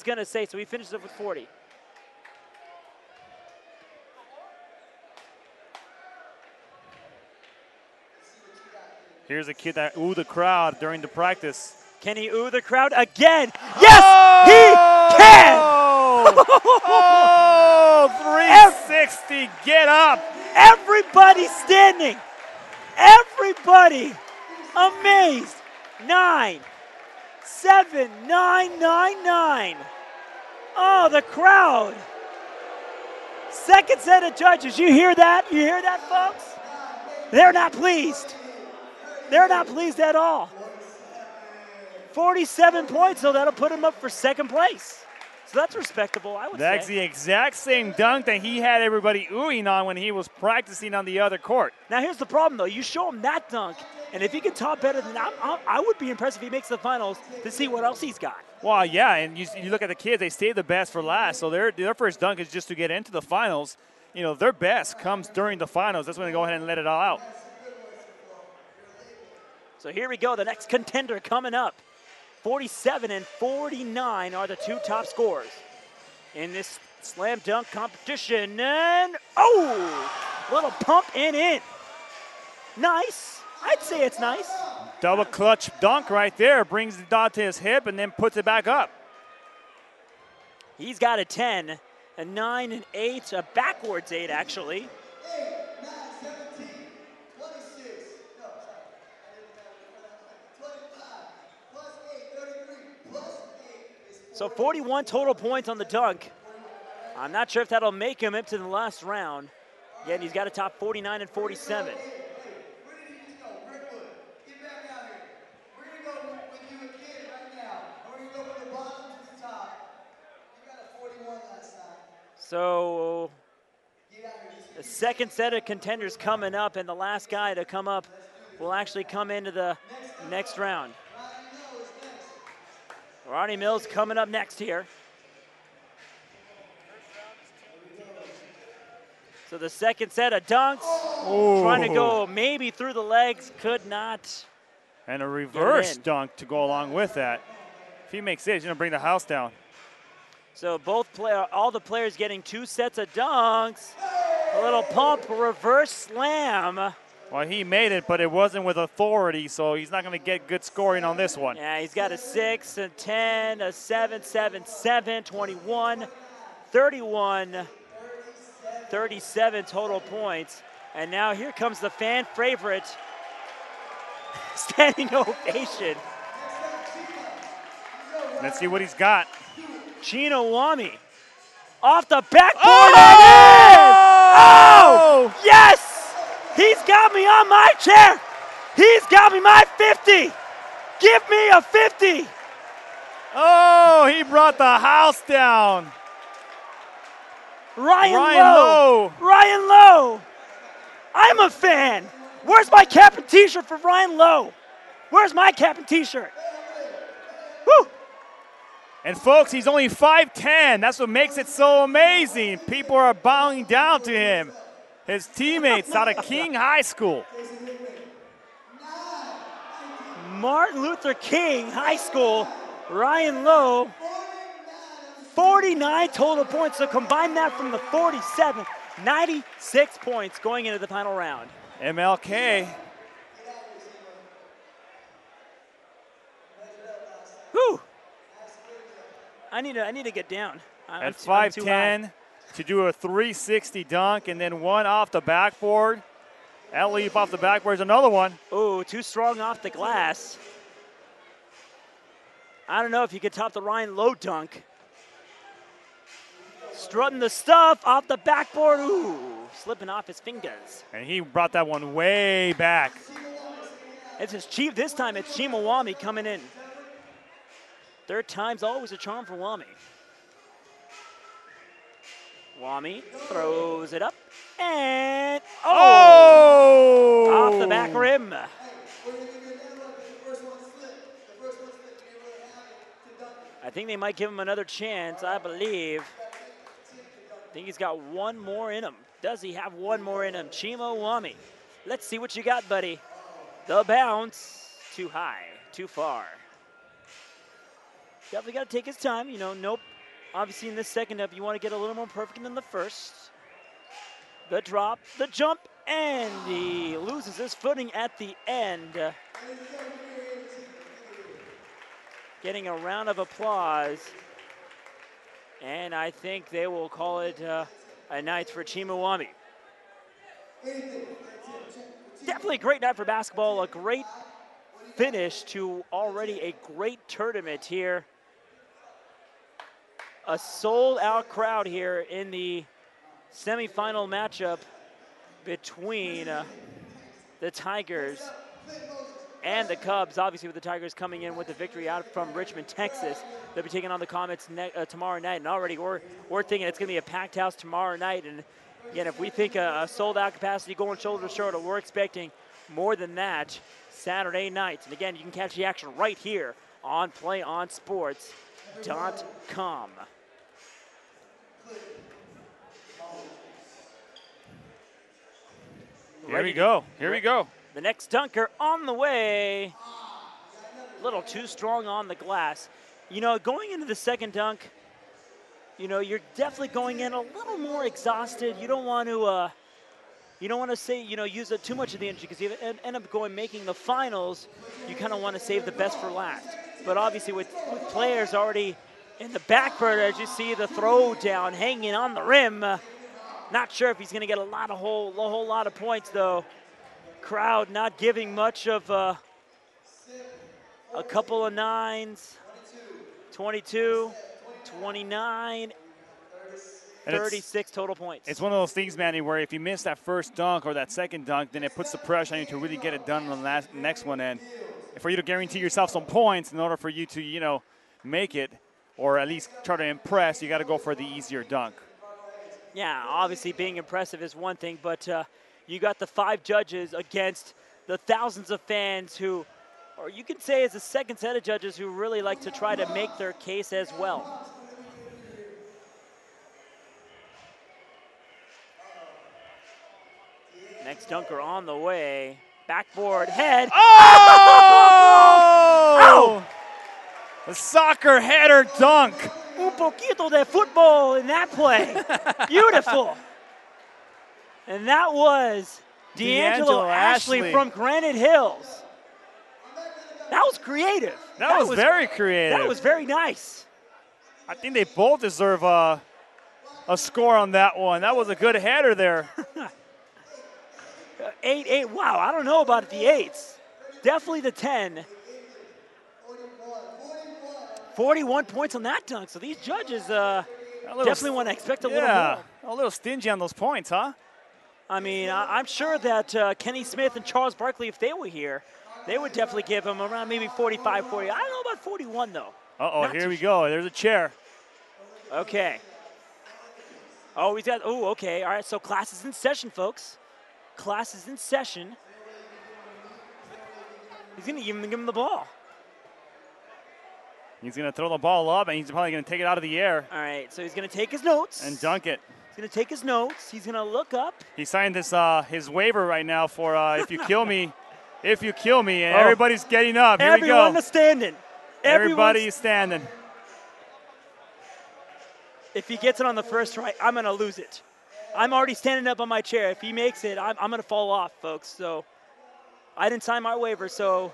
he finishes up with 40. Here's a kid that oohed the crowd during the practice. Can he ooh the crowd again? Yes, he can! Oh, 360, get up! Everybody standing. Everybody amazed. 9, 7, 9, 9, 9. Oh, the crowd. Second set of judges. You hear that? You hear that, folks? They're not pleased. They're not pleased at all. 47 points, so that'll put him up for second place. So that's respectable, I would say. That's the exact same dunk that he had everybody oohing on when he was practicing on the other court. Now, here's the problem, though. You show him that dunk, and if he can top better than that, I would be impressed if he makes the finals to see what else he's got. Well, yeah, and you look at the kids, they stay the best for last, so their first dunk is just to get into the finals. You know, their best comes during the finals. That's when they go ahead and let it all out. So here we go, the next contender coming up. 47 and 49 are the two top scorers in this slam dunk competition. And, oh, little pump and in. Nice. I'd say it's nice. Double clutch dunk right there. Brings the dot to his hip and then puts it back up. He's got a 10, a 9, and 8, a backwards 8 actually. 8, 9, 17, 26. No, sorry. 25 plus 8, 33 plus 8 is So 41 total points on the dunk. I'm not sure if that'll make him into the last round. Yet he's got a top 49 and 47. Where did he just go? Redwood, get back out here. We're going to go with you again right now. We're going to go from the bottom to the top. You got a 41 last time. So Get out here. the second set of contenders coming up, and the last guy to come up will actually come into the next round. Ronnie Mills coming up next here. So the second set of dunks, trying to go maybe through the legs, could not. And a reverse in. dunk to go along with that. If he makes it, he's going to bring the house down. So all the players getting 2 sets of dunks. A little pump, reverse slam. Well, he made it, but it wasn't with authority, so he's not going to get good scoring on this one. Yeah, he's got a 6, a 10, a 7, 7, 7, 21, 31, 37 total points. And now here comes the fan favorite. Standing ovation. Let's see what he's got. Chino Wami. Off the backboard and in! Oh! Yes! He's got me on my chair. He's got me my 50. Give me a 50. Oh, he brought the house down. Ryan Lowe. Ryan Lowe. I'm a fan. Where's my cap and t-shirt for Ryan Lowe? Where's my cap and t-shirt? Woo! And folks, he's only 5'10". That's what makes it so amazing. People are bowing down to him. His teammates out of King High School. Martin Luther King High School, Ryan Lowe, 49 total points. So combine that from the 47, 96 points going into the final round. MLK. Whew. I need to get down. I'm At too high. 5'10", to do a 360 dunk and then one off the backboard. Alley-oop off the backboard is another one. Oh, too strong off the glass. I don't know if you could top the Ryan Lowe dunk. Strutting the stuff off the backboard. Ooh, slipping off his fingers. And he brought that one way back. This time it's Chima Wami coming in. Third time's always a charm for Wami. Wami throws it up and off the back rim. I think they might give him another chance, I believe. I think he's got one more in him. Does he have one more in him? Chima Wami. Let's see what you got, buddy. The bounce, too high, too far. Definitely got to take his time, nope. Obviously in this second up, you want to get a little more perfect than the first. The drop, the jump, and he loses his footing at the end. Getting a round of applause. And I think they will call it a night for Chima Wami. Definitely a great night for basketball, a great finish to already a great tournament here. A sold-out crowd here in the semifinal matchup between the Tigers and the Cubs. Obviously, with the Tigers coming in with the victory out from Richmond, Texas. They'll be taking on the Comets tomorrow night. And already we're thinking it's going to be a packed house tomorrow night. And again, if we think a sold-out capacity going shoulder to shoulder, we're expecting more than that Saturday night. And again, you can catch the action right here on PlayOnSports.com. Here we go. Here we go. The next dunker on the way. A little too strong on the glass. Going into the second dunk, you're definitely going in a little more exhausted. You don't want to you don't want to say, use up too much of the energy because you end up making the finals. You kind of want to save the best for last. But obviously with players already in the back burner, as you see the throw down hanging on the rim, not sure if he's going to get a whole lot of points though. Crowd not giving much of a couple of 9s, 22, 29, and 36 total points. It's one of those things, Manny, where if you miss that first dunk or that second dunk, then it puts the pressure on you to really get it done on the next one. And for you to guarantee yourself some points in order for you to, make it or at least try to impress, you got to go for the easier dunk. Yeah, obviously being impressive is one thing, but you got the 5 judges against the thousands of fans who, or you can say as a second set of judges who really like to try to make their case as well. Next dunker on the way. Backboard, head. Oh! A soccer header dunk. Un poquito de football in that play. Beautiful. And that was D'Angelo Ashley from Granite Hills. That was creative. That was very creative. That was very nice. I think they both deserve a score on that one. That was a good header there. 8-8. Wow, I don't know about the 8s. Definitely the 10. 41 points on that dunk. So these judges definitely want to expect a little more. A little stingy on those points, huh? I mean, I'm sure that Kenny Smith and Charles Barkley, if they were here, they would definitely give him around maybe 45, 40. I don't know about 41, though. Uh-oh, here we go. There's a chair. Okay. Oh, he's got, okay. All right, so class is in session, folks. Class is in session. He's going to give him the ball. He's going to throw the ball up, and he's probably going to take it out of the air. All right, so he's going to take his notes. And dunk it. He's going to take his notes. He's going to look up. He signed his waiver right now for if you kill me, if you kill me, and everybody's getting up. Here we go. Everyone is standing. Everybody's standing. If he gets it on the first try, I'm going to lose it. I'm already standing up on my chair. If he makes it, I'm going to fall off, folks. So I didn't sign my waiver, so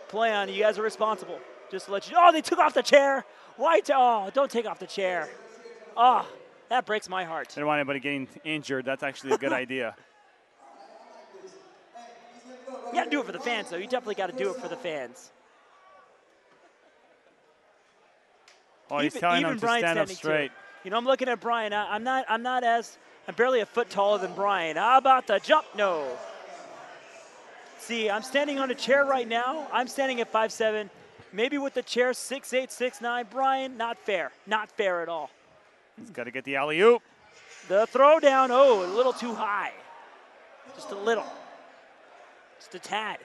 play on. You guys are responsible. Just to let you know. Oh, they took off the chair. Why? Don't take off the chair. Oh, that breaks my heart. I don't want anybody getting injured. That's actually a good idea. You got to do it for the fans, though. You definitely got to do it for the fans. Oh, he's telling them to stand up straight. I'm looking at Brian. I'm barely a foot taller than Brian. How about the jump? No. See, I'm standing on a chair right now. I'm standing at 5'7". Maybe with the chair 6'8", 6'9". Brian, not fair. Not fair at all. He's got to get the alley-oop. The throw down, a little too high. Just a little. Just a tad.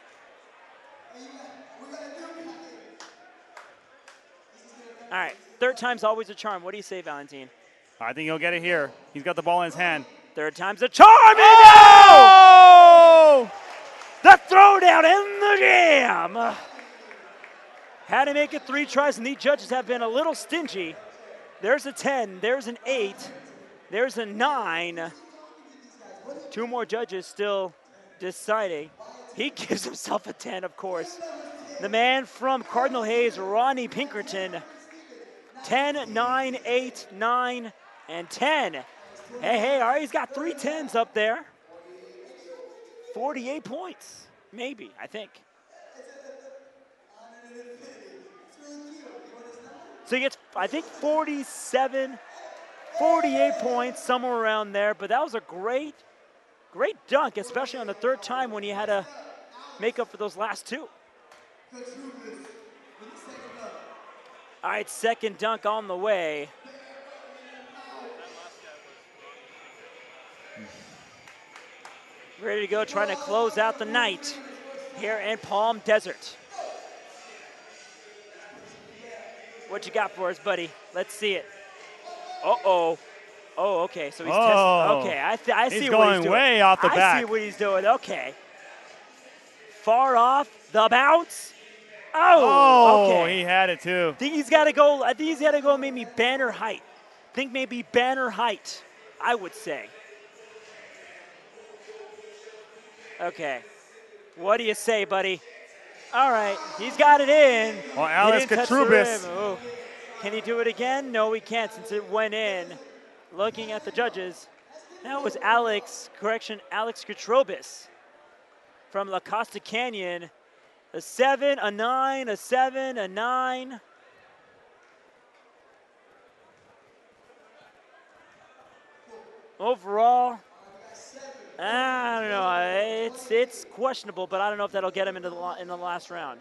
All right, third time's always a charm. What do you say, Valentine? I think he'll get it here. He's got the ball in his hand. Third time's a charm. Oh! The throw down in the jam. Had to make it 3 tries, and these judges have been a little stingy. There's a 10. There's an 8. There's a 9. 2 more judges still deciding. He gives himself a 10, of course. The man from Cardinal Hayes, Ronnie Pinkerton. 10, 9, 8, 9, and 10. Hey, all right, he's got 3 10s up there. 48 points, maybe, I think. So he gets, I think, 47, 48 points, somewhere around there. But that was a great dunk, especially on the third time when he had to make up for those last 2. All right, second dunk on the way. Ready to go, trying to close out the night here in Palm Desert. What you got for us, buddy? Let's see it. Uh-oh. Oh, okay, so he's testing. Okay, I see what he's doing. He's going way off the back. I see what he's doing, okay. Far off, the bounce. Oh, okay. He had it too. I think he's got to go maybe banner height. I think maybe banner height, I would say. Okay. What do you say, buddy? All right, he's got it in. Well, He Alex didn't touch the Katrubis. rim. Oh. Can he do it again? No, he can't since it went in. Looking at the judges, that was Alex Katrubis from La Costa Canyon. A 7, a 9, a 7, a 9. Overall, I don't know. It's questionable, but I don't know if that'll get him into in the last round.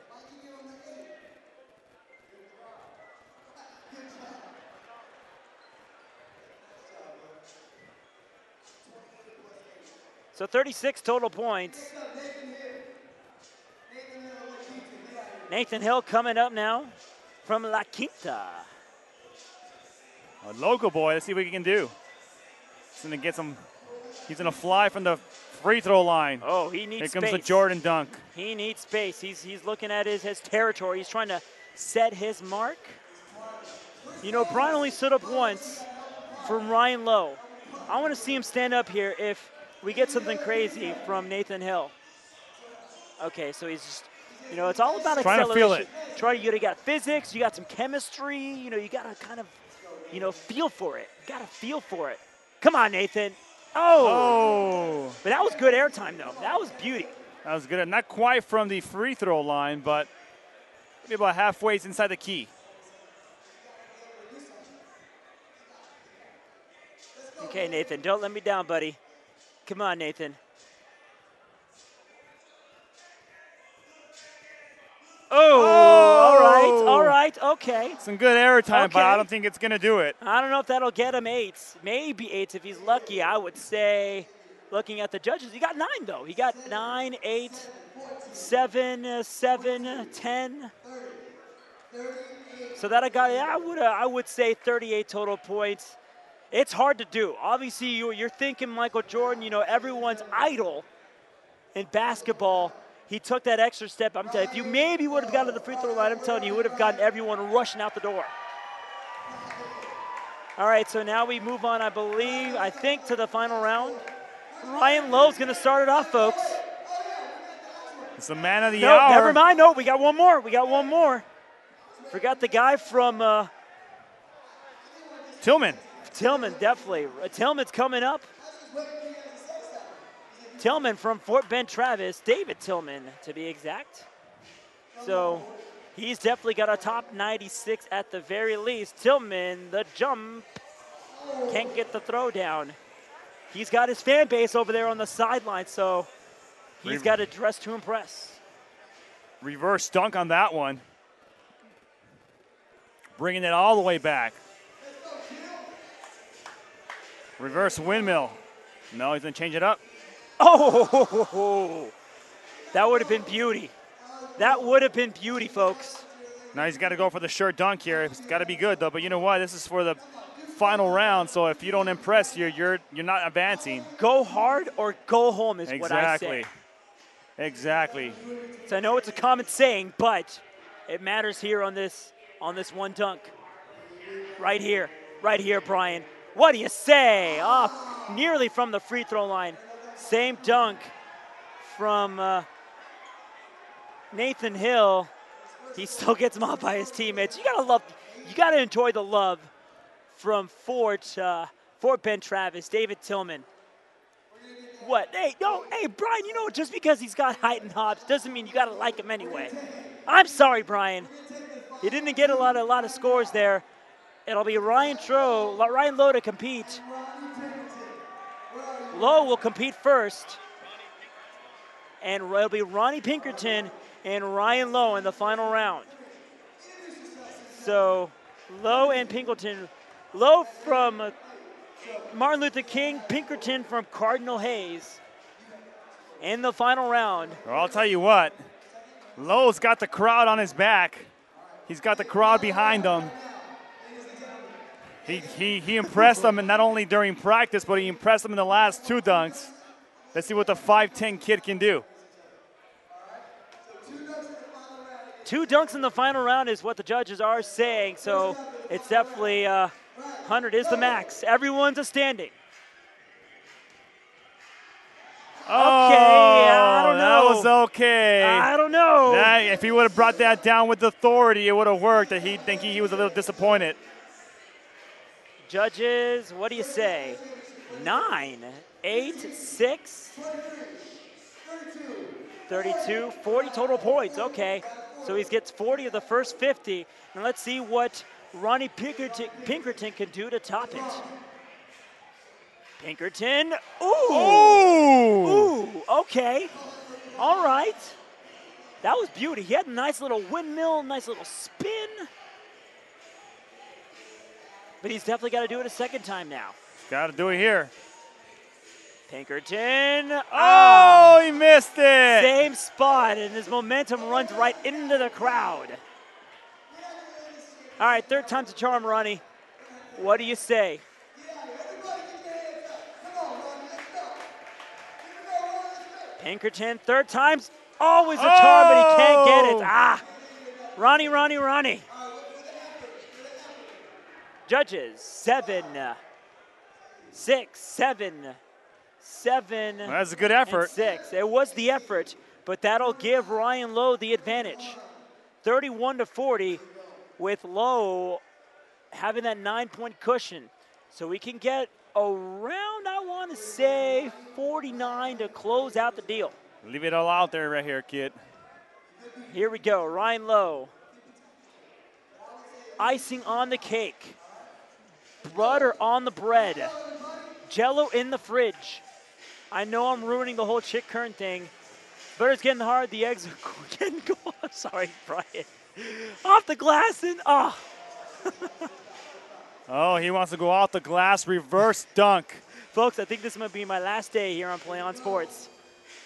So 36 total points. Nathan Hill coming up now from La Quinta. A local boy. Let's see what he can do. He's gonna get some. He's gonna fly from the free throw line. Oh, he needs Here space. comes the Jordan dunk. He needs space. He's looking at his territory. He's trying to set his mark. You know, Brian only stood up once from Ryan Lowe. I want to see him stand up here if we get something crazy from Nathan Hill. Okay, so he's just, you know, it's all about Trying acceleration. to feel it. You got physics, you got some chemistry, you know, you got to kind of, you know, feel for it. You got to feel for it. Come on, Nathan. Oh. But that was good airtime, though. That was beauty. That was good. Not quite from the free throw line, but maybe about halfway inside the key. Okay, Nathan, don't let me down, buddy. Come on, Nathan. Oh, all right, okay. Some good airtime, but Okay. I don't think it's going to do it. I don't know if that'll get him 8s. Maybe 8s if he's lucky, I would say. Looking at the judges, he got 9, though. He got 9, 8, 7, 7, 10. So that I would say 38 total points. It's hard to do. Obviously, you're thinking Michael Jordan, you know, everyone's idol in basketball. He took that extra step. I'm telling you, if you maybe would have gotten to the free throw line, I'm telling you, he would have gotten everyone rushing out the door. All right, so now we move on, I think, to the final round. Ryan Lowe's going to start it off, folks. It's the man of the No, hour. never mind. No, we got one more. Forgot the guy from Tillman. Tillman, definitely. Tillman's coming up. Tillman from Fort Bend Travis, David Tillman to be exact. So he's definitely got a top 96 at the very least. Tillman, the jump, can't get the throw down. He's got his fan base over there on the sideline, so he's got to dress to impress. Reverse dunk on that one. Bringing it all the way back. Reverse windmill. No, he's going to change it up. Oh, that would have been beauty. That would have been beauty, folks. Now he's got to go for the short dunk here. It's got to be good, though. But you know what? This is for the final round, so if you don't impress, you're not advancing. Go hard or go home is what I say. Exactly. So I know it's a common saying, but it matters here on this one dunk. Right here, Brian. What do you say? Off nearly from the free throw line. Same dunk from Nathan Hill. He still gets mobbed by his teammates. You gotta enjoy the love from Fort Bend Travis, David Tillman. What? Hey, Brian, you know, just because he's got height and hops doesn't mean you gotta like him anyway. I'm sorry, Brian. He didn't get a lot of scores there. It'll be Ryan Lowe to compete. Lowe will compete first. And it'll be Ronnie Pinkerton and Ryan Lowe in the final round. So Lowe and Pinkerton. Lowe from Martin Luther King, Pinkerton from Cardinal Hayes in the final round. Well, I'll tell you what. Lowe's got the crowd on his back. He's got the crowd behind him. He impressed them, and not only during practice, but he impressed them in the last 2 dunks. Let's see what the 5'10" kid can do. 2 dunks in the final round is what the judges are saying, so it's definitely 100 is the max. Everyone's a standing. Oh. Okay, was okay. I don't know. If he would have brought that down with authority, it would have worked. He'd think he was a little disappointed. Judges, what do you say? 9, 8, 6, 32, 40 total points. Okay, so he gets 40 of the first 50. And let's see what Ronnie Pinkerton can do to top it. Pinkerton, ooh, okay, all right. That was beauty. He had a nice little windmill, nice little spin. But he's definitely got to do it a second time now. Got to do it here. Pinkerton. Oh, he missed it. Same spot, and his momentum runs right into the crowd. All right, third time's a charm, Ronnie. What do you say? Pinkerton, third time's always a charm, but he can't get it. Ronnie. Judges, 7, 6, 7, 7. That's a good effort. And 6. It was the effort, but that'll give Ryan Lowe the advantage. 31-40, with Lowe having that 9-point cushion. So we can get around, I want to say, 49 to close out the deal. Leave it all out there right here, kid. Here we go, Ryan Lowe. Icing on the cake. Butter on the bread. Jell-O in the fridge. I know I'm ruining the whole Chick Kern thing. Butter's getting hard, the eggs are getting cold. Sorry, Brian. Off the glass and, Oh, he wants to go off the glass, reverse dunk. Folks, I think this might be my last day here on Play On Sports.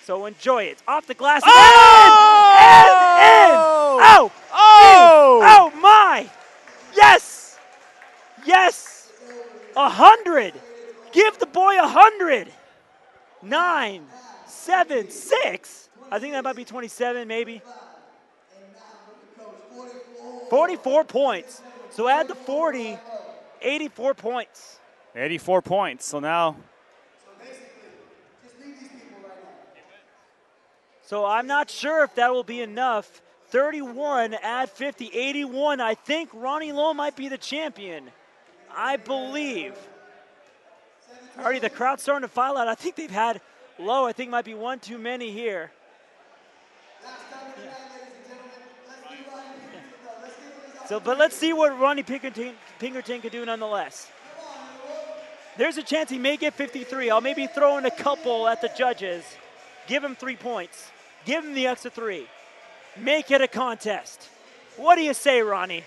So enjoy it. Off the glass. Oh! And in! Oh my! Yes! 100. Give the boy 100. 9, 7, 6. I think that might be 27, maybe. 44 points. So add the 40, 84 points. 84 points. So now. So I'm not sure if that will be enough. 31, add 50, 81. I think Ronnie Lowe might be the champion. I believe. Already the crowd's starting to file out. I think they've had Lowe. I think might be one too many here. So, but let's see what Ronnie Pinkerton can do nonetheless. There's a chance he may get 53. I'll maybe throw in a couple at the judges. Give him 3 points. Give him the extra 3. Make it a contest. What do you say, Ronnie?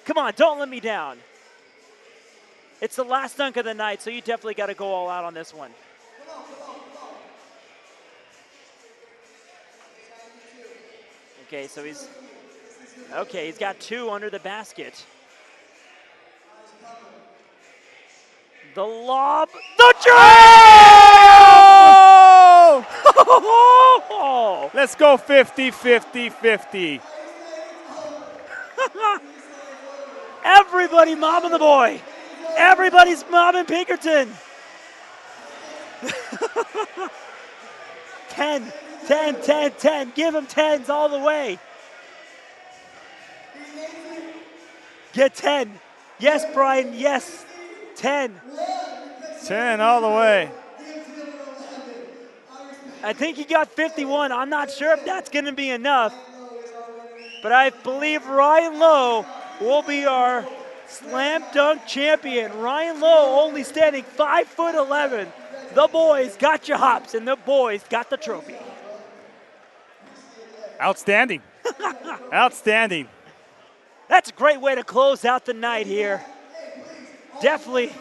Come on, don't let me down. It's the last dunk of the night, so you definitely got to go all out on this one. Okay, so he's got 2 under the basket. The lob, the Oh! Let's go 50, 50, 50. Everybody mobbing the boy. Everybody's mobbing Pinkerton. 10, 10, 10, 10. Give him 10s all the way. Get 10. Yes, Brian, yes. 10. 10 all the way. I think he got 51. I'm not sure if that's going to be enough. But I believe Ryan Lowe will be our slam dunk champion. Ryan Lowe only standing 5'11". The boys got your hops, and the boys got the trophy. Outstanding. Outstanding. That's a great way to close out the night here. Definitely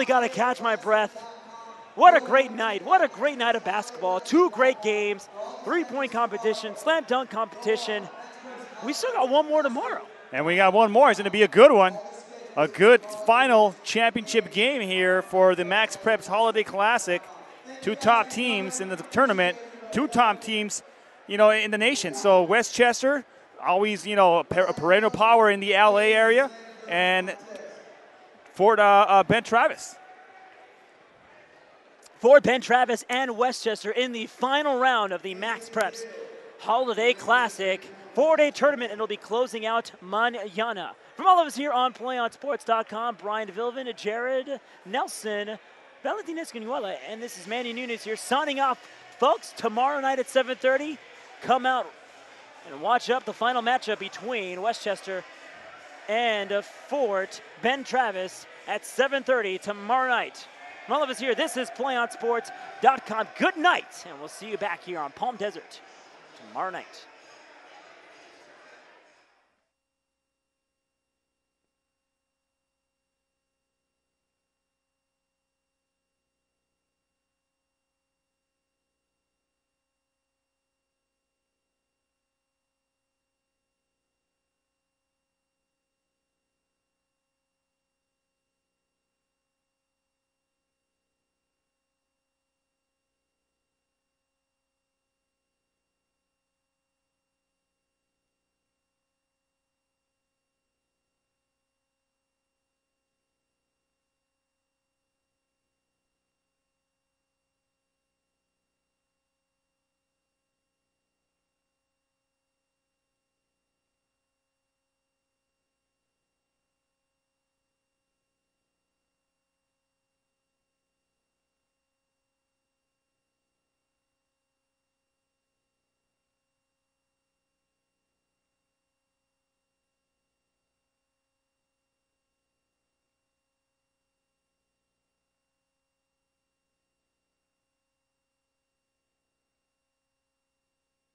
got to catch my breath. What a great night. What a great night of basketball. 2 great games, 3-point competition, slam dunk competition. We still got one more tomorrow. And we got one more. It's going to be a good one. A good final championship game here for the Max Preps Holiday Classic. 2 top teams in the tournament. 2 top teams, in the nation. So Westchester, always, a perennial power in the LA area. And Fort Bend Travis. for Ben Travis and Westchester in the final round of the Max Preps Holiday Classic 4-day tournament, and it'll be closing out mañana. From all of us here on PlayOnSports.com, Brian Vilvin, Jared Nelson, Valentin Escanuela, and this is Manny Nunes here signing off. Folks, tomorrow night at 7:30, come out and watch up the final matchup between Westchester and Fort Ben Travis at 7:30 tomorrow night. From all of us here, this is PlayOnSports.com. Good night, and we'll see you back here on Palm Desert tomorrow night.